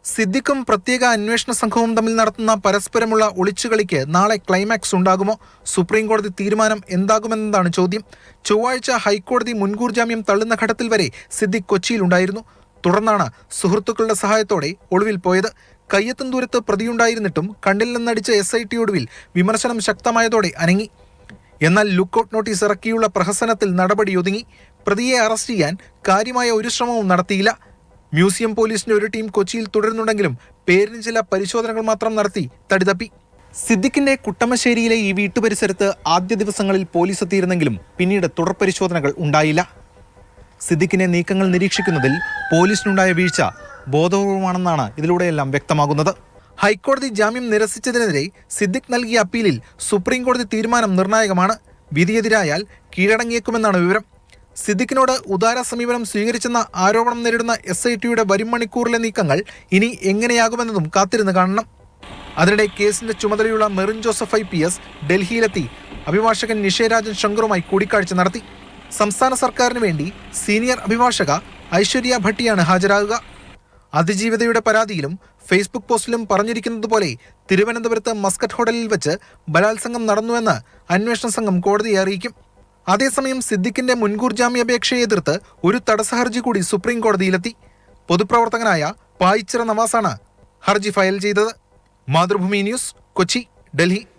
സിദ്ദിഖും പ്രത്യേക അന്വേഷണ സംഘവും തമ്മിൽ നടത്തുന്ന പരസ്പരമുള്ള ഒളിച്ചുകളിക്ക് നാളെ ക്ലൈമാക്സ് ഉണ്ടാകുമോ? സുപ്രീം കോടതി തീരുമാനം എന്താകുമെന്നതാണ് ചോദ്യം. ചൊവ്വാഴ്ച ഹൈക്കോടതി മുൻകൂർ ജാമ്യം തള്ളുന്ന ഘട്ടത്തിൽ വരെ സിദ്ദിഖ് കൊച്ചിയിലുണ്ടായിരുന്നു. തുടർന്നാണ് സുഹൃത്തുക്കളുടെ സഹായത്തോടെ ഒളിവിൽ പോയത്. കയ്യെത്തും ദൂരത്ത് പ്രതിയുണ്ടായിരുന്നിട്ടും കണ്ണിൽ നിന്നടിച്ച SIT ഒടുവിൽ വിമർശനം ശക്തമായതോടെ അനങ്ങി. എന്നാൽ ലുക്കൌട്ട് നോട്ടീസ് ഇറക്കിയുള്ള പ്രഹസനത്തിൽ നടപടി ഒതുങ്ങി. പ്രതിയെ അറസ്റ്റ് ചെയ്യാൻ കാര്യമായ ഒരു ശ്രമവും നടത്തിയില്ല. മ്യൂസിയം പോലീസിന്റെ ഒരു ടീം കൊച്ചിയിൽ തുടരുന്നുണ്ടെങ്കിലും പേരിന് ചില പരിശോധനകൾ മാത്രം നടത്തി തടിതപ്പി. സിദ്ദിഖിന്റെ കുട്ടമശ്ശേരിയിലെ ഈ വീട്ടുപരിസരത്ത് ആദ്യ ദിവസങ്ങളിൽ പോലീസ് എത്തിയിരുന്നെങ്കിലും പിന്നീട് തുടർ പരിശോധനകൾ ഉണ്ടായില്ല. സിദ്ദിഖിന്റെ നീക്കങ്ങൾ നിരീക്ഷിക്കുന്നതിൽ പോലീസിനുണ്ടായ വീഴ്ച ബോധപൂർവമാണെന്നാണ് ഇതിലൂടെയെല്ലാം വ്യക്തമാകുന്നത്. ഹൈക്കോടതി ജാമ്യം നിരസിച്ചതിനെതിരെ സിദ്ദിഖ് നൽകിയ അപ്പീലിൽ സുപ്രീം കോടതി തീരുമാനം നിർണായകമാണ്. വിധിയെതിരായാൽ കീഴടങ്ങിയേക്കുമെന്നാണ് വിവരം. സിദ്ദിഖിനോട് ഉദാര സമീപനം സ്വീകരിച്ചെന്ന ആരോപണം നേരിടുന്ന SITയുടെ വരും മണിക്കൂറിലെ നീക്കങ്ങൾ ഇനി എങ്ങനെയാകുമെന്നതും കാത്തിരുന്ന് കാണണം. അതിനിടെ കേസിന്റെ ചുമതലയുള്ള മെറിൻ ജോസഫ് IPS ഡൽഹിയിലെത്തി അഭിഭാഷകൻ നിഷേരാജൻ ശങ്കറുമായി കൂടിക്കാഴ്ച നടത്തി. സംസ്ഥാന സർക്കാരിന് വേണ്ടി സീനിയർ അഭിഭാഷക ഐശ്വര്യ ഭട്ടിയാണ് ഹാജരാകുക. അതിജീവിതയുടെ പരാതിയിലും ഫേസ്ബുക്ക് പോസ്റ്റിലും പറഞ്ഞിരിക്കുന്നതുപോലെ തിരുവനന്തപുരത്ത് മസ്കറ്റ് ഹോട്ടലിൽ വെച്ച് ബലാത്സംഗം നടന്നുവെന്ന് അന്വേഷണ സംഘം കോടതിയെ അറിയിക്കും. അതേസമയം സിദ്ദിഖിന്റെ മുൻകൂർ ജാമ്യാപേക്ഷയെ എതിർത്ത് ഒരു തടസ്സ ഹർജി കൂടി സുപ്രീം കോടതിയിലെത്തി. പൊതുപ്രവർത്തകനായ പായിച്ചിറ നവാസാണ് ഹർജി ഫയൽ ചെയ്തത്. മാതൃഭൂമി ന്യൂസ്, കൊച്ചി, ഡൽഹി.